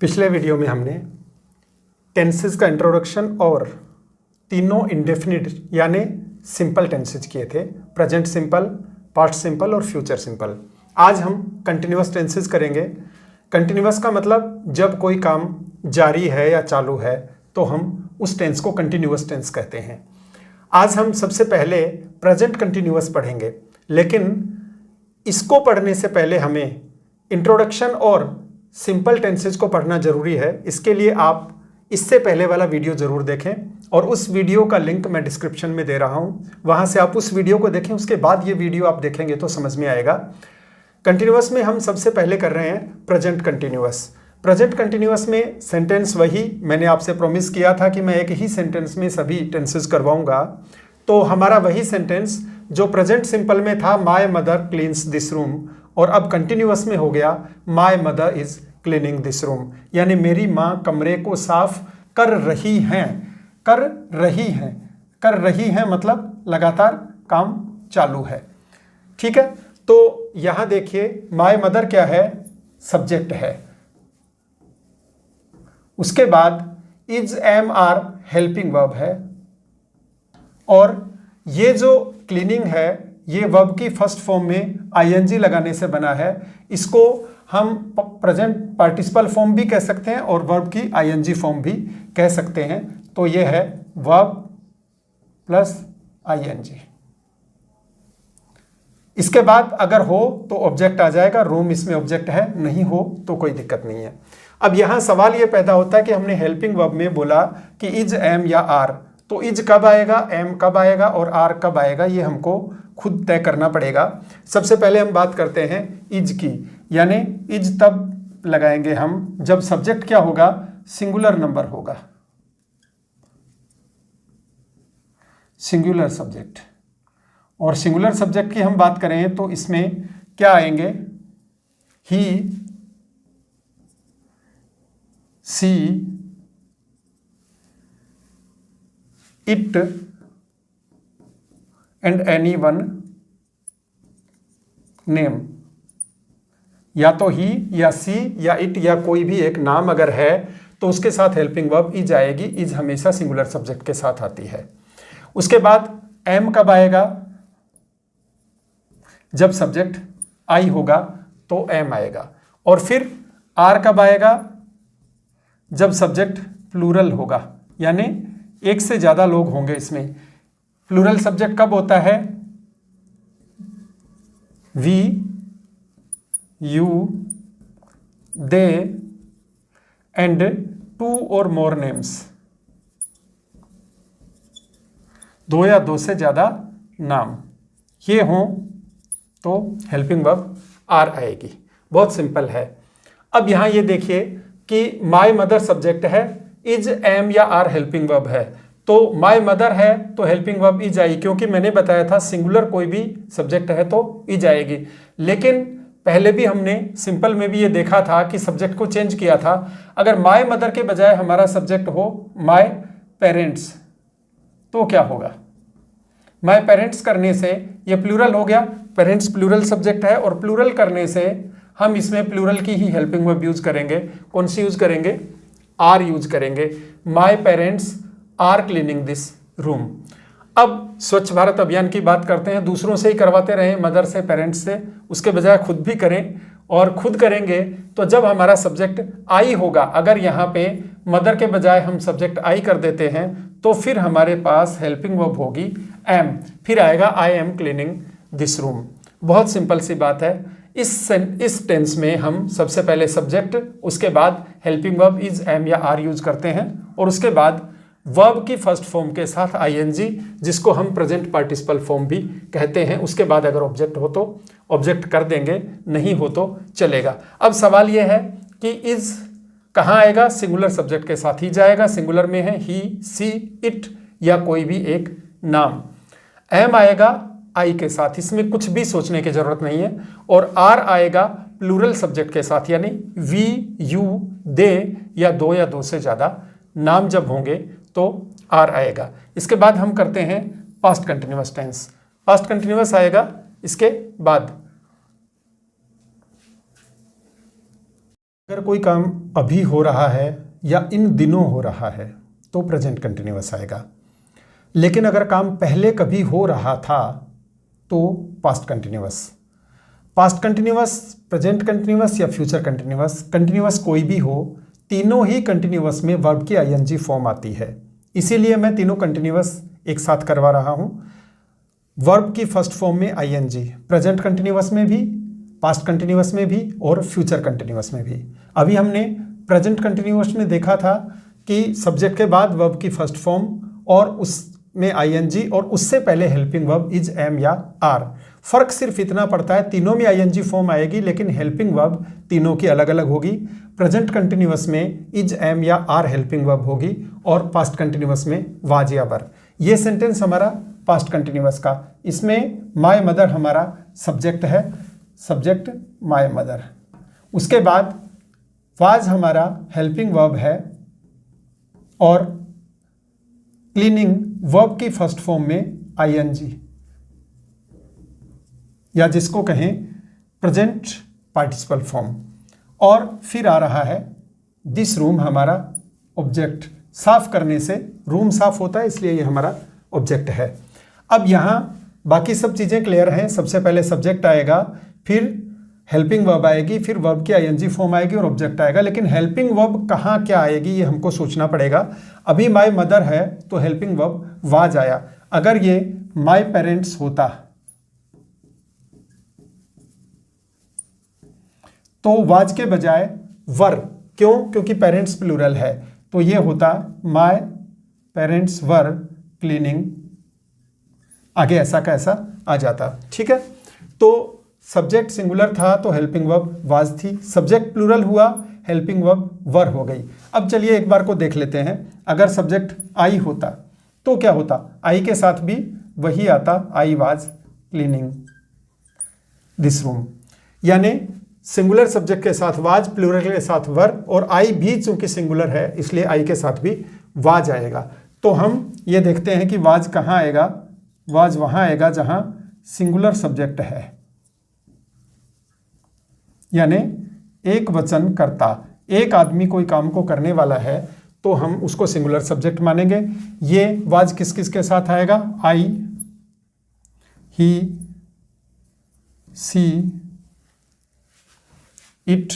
पिछले वीडियो में हमने टेंसेस का इंट्रोडक्शन और तीनों इंडेफिनिट यानी सिंपल टेंसेज किए थे, प्रेजेंट सिंपल, पास्ट सिंपल और फ्यूचर सिंपल। आज हम कंटिन्यूअस टेंसेज करेंगे। कंटिन्यूअस का मतलब जब कोई काम जारी है या चालू है तो हम उस टेंस को कंटिन्यूअस टेंस कहते हैं। आज हम सबसे पहले प्रेजेंट कंटिन्यूअस पढ़ेंगे, लेकिन इसको पढ़ने से पहले हमें इंट्रोडक्शन और सिंपल टेंसेज को पढ़ना जरूरी है। इसके लिए आप इससे पहले वाला वीडियो जरूर देखें और उस वीडियो का लिंक मैं डिस्क्रिप्शन में दे रहा हूं, वहां से आप उस वीडियो को देखें। उसके बाद ये वीडियो आप देखेंगे तो समझ में आएगा। कंटिन्यूअस में हम सबसे पहले कर रहे हैं प्रेजेंट कंटिन्यूअस। प्रेजेंट कंटिन्यूअस में सेंटेंस वही मैंने आपसे प्रॉमिस किया था कि मैं एक ही सेंटेंस में सभी टेंसेज करवाऊंगा। तो हमारा वही सेंटेंस जो प्रेजेंट सिंपल में था, my mother cleans this room, और अब कंटिन्यूअस में हो गया my mother is cleaning this room, यानी मेरी माँ कमरे को साफ कर रही हैं। कर रही हैं, कर रही हैं मतलब लगातार काम चालू है। ठीक है, तो यहां देखिए माय मदर क्या है, सब्जेक्ट है। उसके बाद is am are helping verb है, और ये जो क्लीनिंग है ये वर्ब की फर्स्ट फॉर्म में आईएनजी लगाने से बना है। इसको हम प्रेजेंट पार्टिसिपल फॉर्म भी कह सकते हैं और वर्ब की आईएनजी फॉर्म भी कह सकते हैं। तो ये है वर्ब प्लस आईएनजी। इसके बाद अगर हो तो ऑब्जेक्ट आ जाएगा। रूम इसमें ऑब्जेक्ट है, नहीं हो तो कोई दिक्कत नहीं है। अब यहां सवाल ये पैदा होता है कि हमने हेल्पिंग वर्ब में बोला कि इज एम या आर, तो इज कब आएगा, एम कब आएगा और आर कब आएगा, ये हमको खुद तय करना पड़ेगा। सबसे पहले हम बात करते हैं इज की, यानी इज तब लगाएंगे हम जब सब्जेक्ट क्या होगा, सिंगुलर नंबर होगा, सिंगुलर सब्जेक्ट। और सिंगुलर सब्जेक्ट की हम बात करें तो इसमें क्या आएंगे, he, she, it and any one name. या तो ही या सी या इट या कोई भी एक नाम अगर है तो उसके साथ हेल्पिंग वर्ब इज आएगी। इज हमेशा सिंगुलर सब्जेक्ट के साथ आती है। उसके बाद एम कब आएगा, जब सब्जेक्ट आई होगा तो एम आएगा। और फिर आर कब आएगा, जब सब्जेक्ट प्लूरल होगा, यानी एक से ज्यादा लोग होंगे इसमें। प्लूरल सब्जेक्ट कब होता है, we, you, they and two or more names, दो या दो से ज्यादा नाम ये हों तो हेल्पिंग वर्ब आर आएगी। बहुत सिंपल है। अब यहां ये देखिए कि माय मदर सब्जेक्ट है, इज एम या आर हेल्पिंग वर्ब है, तो माय मदर है तो हेल्पिंग वर्ब इज आई, क्योंकि मैंने बताया था सिंगुलर कोई भी सब्जेक्ट है तो इज आएगी। लेकिन पहले भी हमने सिंपल में भी ये देखा था कि सब्जेक्ट को चेंज किया था। अगर माय मदर के बजाय हमारा सब्जेक्ट हो माय पेरेंट्स तो क्या होगा, माय पेरेंट्स करने से ये प्लूरल हो गया। पेरेंट्स प्लूरल सब्जेक्ट है और प्लूरल करने से हम इसमें प्लूरल की ही हेल्पिंग वर्ब यूज करेंगे। कौन सी यूज करेंगे, आर यूज करेंगे। My parents are cleaning this room. अब स्वच्छ भारत अभियान की बात करते हैं। दूसरों से ही करवाते रहे, मदर से, पेरेंट्स से, उसके बजाय खुद भी करें। और खुद करेंगे तो जब हमारा सब्जेक्ट आई होगा, अगर यहाँ पे मदर के बजाय हम सब्जेक्ट आई कर देते हैं तो फिर हमारे पास हेल्पिंग वर्ब होगी एम, फिर आएगा I am cleaning this room. बहुत सिंपल सी बात है। इस टेंस में हम सबसे पहले सब्जेक्ट, उसके बाद हेल्पिंग वर्ब इज एम या आर यूज करते हैं, और उसके बाद वर्ब की फर्स्ट फॉर्म के साथ आईएनजी, जिसको हम प्रेजेंट पार्टिसिपल फॉर्म भी कहते हैं। उसके बाद अगर ऑब्जेक्ट हो तो ऑब्जेक्ट कर देंगे, नहीं हो तो चलेगा। अब सवाल यह है कि इज कहाँ आएगा, सिंगुलर सब्जेक्ट के साथ ही जाएगा। सिंगुलर में है ही, सी, इट या कोई भी एक नाम। एम आएगा आई के साथ, इसमें कुछ भी सोचने की जरूरत नहीं है। और आर आएगा प्लूरल सब्जेक्ट के साथ, यानी वी, यू, दे या दो से ज्यादा नाम जब होंगे तो आर आएगा। इसके बाद हम करते हैं past continuous tense. Past continuous आएगा इसके बाद। अगर कोई काम अभी हो रहा है या इन दिनों हो रहा है तो प्रेजेंट कंटिन्यूअस आएगा, लेकिन अगर काम पहले कभी हो रहा था तो past continuous. Past continuous, present continuous या फ्यूचर कंटिन्यूअस, कंटिन्यूअस कोई भी हो, तीनों ही कंटिन्यूअस में वर्ब की आईएनजी फॉर्म आती है। इसीलिए मैं तीनों कंटिन्यूअस एक साथ करवा रहा हूं। वर्ब की फर्स्ट फॉर्म में आईएनजी, प्रेजेंट कंटिन्यूअस में भी, पास्ट कंटिन्यूअस में भी और फ्यूचर कंटिन्यूअस में भी। अभी हमने प्रेजेंट कंटिन्यूअस में देखा था कि सब्जेक्ट के बाद वर्ब की फर्स्ट फॉर्म और उसमें आईएनजी और उससे पहले हेल्पिंग वर्ब इज, एम या आर। फर्क सिर्फ इतना पड़ता है, तीनों में आईएनजी फॉर्म आएगी लेकिन हेल्पिंग वर्ब तीनों की अलग अलग होगी। प्रेजेंट कंटिन्यूअस में इज, एम या आर हेल्पिंग वर्ब होगी और पास्ट कंटिन्यूअस में वाज या वर। ये सेंटेंस हमारा पास्ट कंटिन्यूअस का, इसमें माय मदर हमारा सब्जेक्ट है, सब्जेक्ट माय मदर। उसके बाद वाज हमारा हेल्पिंग वर्ब है और क्लीनिंग वर्ब की फर्स्ट फॉर्म में आईएनजी या जिसको कहें प्रेजेंट पार्टिसिपल फॉर्म। और फिर आ रहा है दिस रूम हमारा ऑब्जेक्ट, साफ करने से रूम साफ होता है इसलिए ये हमारा ऑब्जेक्ट है। अब यहाँ बाकी सब चीज़ें क्लियर हैं। सबसे पहले सब्जेक्ट आएगा, फिर हेल्पिंग वर्ब आएगी, फिर वर्ब की आईएनजी फॉर्म आएगी और ऑब्जेक्ट आएगा। लेकिन हेल्पिंग वर्ब कहाँ क्या आएगी ये हमको सोचना पड़ेगा। अभी माय मदर है तो हेल्पिंग वर्ब वाज आया। अगर ये माय पेरेंट्स होता तो वाज के बजाय वर, क्यों? क्योंकि पेरेंट्स प्लूरल है, तो ये होता माय पेरेंट्स वर क्लीनिंग, आगे ऐसा का ऐसा आ जाता। ठीक है, तो सब्जेक्ट सिंगुलर था तो हेल्पिंग वर्ब वाज थी, सब्जेक्ट प्लूरल हुआ, हेल्पिंग वर्ब वर हो गई। अब चलिए एक बार को देख लेते हैं। अगर सब्जेक्ट आई होता तो क्या होता? आई के साथ भी वही आता, I was cleaning this room. यानी सिंगुलर सब्जेक्ट के साथ वाज, प्लूरल के साथ वर, और आई भी चूंकि सिंगुलर है इसलिए आई के साथ भी वाज आएगा। तो हम ये देखते हैं कि वाज कहाँ आएगा। वाज वहाँ आएगा जहाँ सिंगुलर सब्जेक्ट है, यानी एक वचन करता, एक आदमी कोई काम को करने वाला है तो हम उसको सिंगुलर सब्जेक्ट मानेंगे। ये वाज किस किस के साथ आएगा? आई, ही, सी, इट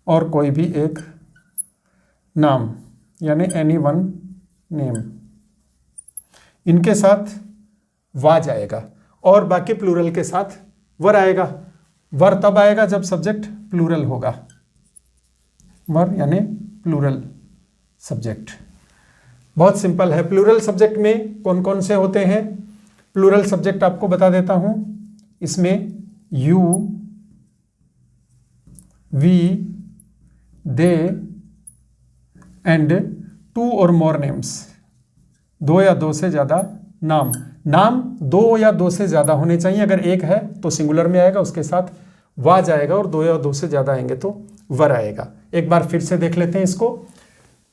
और कोई भी एक नाम यानी एनी वन नेम, इनके साथ वाज आएगा और बाकी प्लूरल के साथ वर आएगा। वर तब आएगा जब सब्जेक्ट प्लूरल होगा, वर यानी प्लूरल सब्जेक्ट। बहुत सिंपल है। प्लूरल सब्जेक्ट में कौन कौन से होते हैं? प्लूरल सब्जेक्ट आपको बता देता हूं। इसमें you, we, they and two or more names, दो या दो से ज़्यादा नाम। नाम दो या दो से ज़्यादा होने चाहिए। अगर एक है तो सिंगुलर में आएगा, उसके साथ वाज आएगा, और दो या दो से ज़्यादा आएंगे तो वर आएगा। एक बार फिर से देख लेते हैं इसको।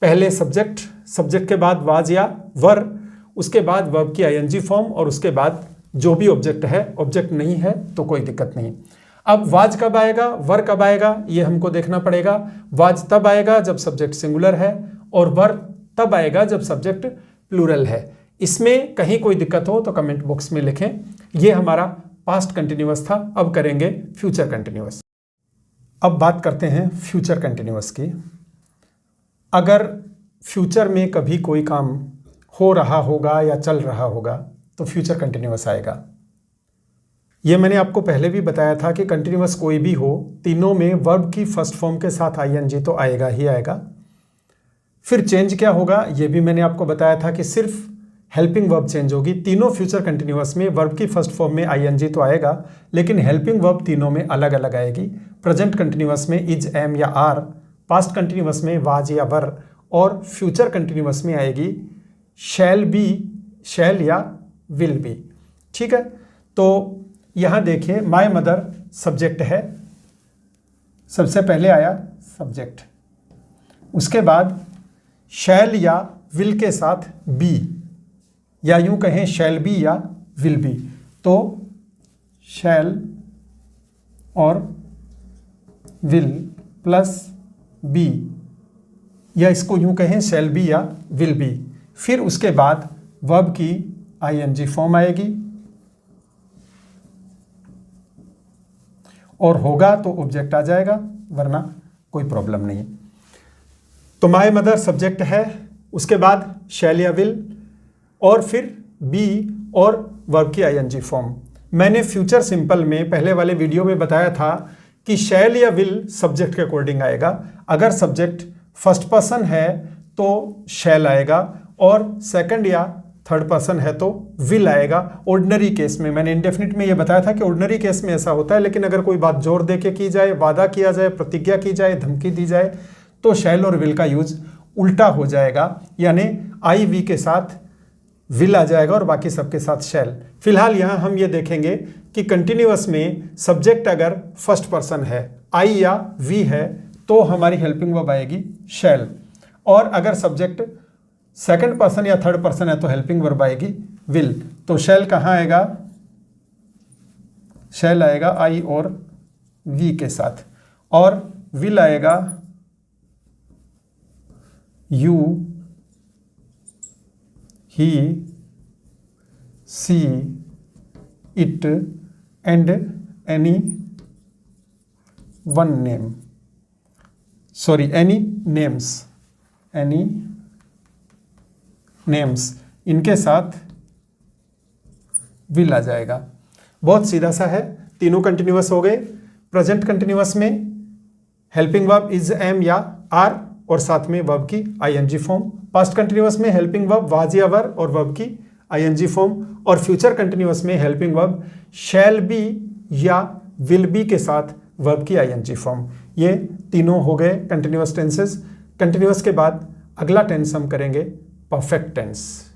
पहले सब्जेक्ट, सब्जेक्ट के बाद वाज या वर, उसके बाद वर्ब की आईएनजी फॉर्म और उसके बाद जो भी ऑब्जेक्ट है। ऑब्जेक्ट नहीं है तो कोई दिक्कत नहीं। अब वाज कब आएगा, वर कब आएगा, ये हमको देखना पड़ेगा। वाज तब आएगा जब सब्जेक्ट सिंगुलर है और वर तब आएगा जब सब्जेक्ट प्लूरल है। इसमें कहीं कोई दिक्कत हो तो कमेंट बॉक्स में लिखें। ये हमारा पास्ट कंटिन्यूअस था। अब करेंगे फ्यूचर कंटिन्यूअस। अब बात करते हैं फ्यूचर कंटिन्यूअस की। अगर फ्यूचर में कभी कोई काम हो रहा होगा या चल रहा होगा तो फ्यूचर कंटिन्यूअस आएगा। ये मैंने आपको पहले भी बताया था कि कंटिन्यूअस कोई भी हो, तीनों में वर्ब की फर्स्ट फॉर्म के साथ आईएनजी तो आएगा ही आएगा। फिर चेंज क्या होगा ये भी मैंने आपको बताया था कि सिर्फ हेल्पिंग वर्ब चेंज होगी। तीनों फ्यूचर कंटिन्यूअस में वर्ब की फर्स्ट फॉर्म में आईएनजी तो आएगा, लेकिन हेल्पिंग वर्ब तीनों में अलग अलग आएगी। प्रेजेंट कंटिन्यूअस में इज, एम या आर, पास्ट कंटिन्यूअस में वाज या वर, और फ्यूचर कंटिन्यूअस में आएगी शैल बी, शैल या विल बी। ठीक है, तो यहाँ देखिए माय मदर सब्जेक्ट है, सबसे पहले आया सब्जेक्ट, उसके बाद शैल या विल के साथ बी, या यूं कहें शैल बी या विल बी। तो शैल और विल प्लस बी, या इसको यूं कहें शैल बी या विल बी। फिर उसके बाद वर्ब की आईएनजी फॉर्म आएगी और होगा तो ऑब्जेक्ट आ जाएगा, वरना कोई प्रॉब्लम नहीं। तो माय मदर सब्जेक्ट है, उसके बाद शैल या विल, और फिर बी और वर्ब की आईएनजी फॉर्म। मैंने फ्यूचर सिंपल में पहले वाले वीडियो में बताया था कि शैल या विल सब्जेक्ट के अकॉर्डिंग आएगा। अगर सब्जेक्ट फर्स्ट पर्सन है तो शैल आएगा, और सेकंड या थर्ड पर्सन है तो विल आएगा। ऑर्डिनरी केस में, मैंने इंडेफिनिट में ये बताया था कि ऑर्डिनरी केस में ऐसा होता है, लेकिन अगर कोई बात जोर दे के की जाए, वादा किया जाए, प्रतिज्ञा की जाए, धमकी दी जाए, तो शैल और विल का यूज उल्टा हो जाएगा, यानी आई वी के साथ विल आ जाएगा और बाकी सबके साथ शैल। फिलहाल यहाँ हम ये देखेंगे कि कंटिन्यूअस में सब्जेक्ट अगर फर्स्ट पर्सन है, आई या वी है, तो हमारी हेल्पिंग वर्ब आएगी शैल, और अगर सब्जेक्ट सेकंड पर्सन या थर्ड पर्सन है तो हेल्पिंग वर्ब आएगी विल। तो शैल कहाँ आएगा? शैल आएगा आई और वी के साथ, और विल आएगा you, he, she, it and any one name, sorry any names, any names, इनके साथ विल आ जाएगा। बहुत सीधा सा है, तीनों कंटिन्यूअस हो गए। प्रेजेंट कंटिन्यूअस में हेल्पिंग वर्ब इज, एम या आर, और साथ में वर्ब की आईएनजी फॉर्म। पास्ट कंटिन्यूअस में हेल्पिंग वर्ब वाज या वर और वर्ब की आईएनजी फॉर्म, और फ्यूचर कंटिन्यूअस में हेल्पिंग वर्ब शैल बी या विल बी के साथ वर्ब की आईएनजी फॉर्म। ये तीनों हो गए कंटिन्यूअस टेंसेस। कंटिन्यूअस के बाद अगला टेंस हम करेंगे परफेक्ट टेंस।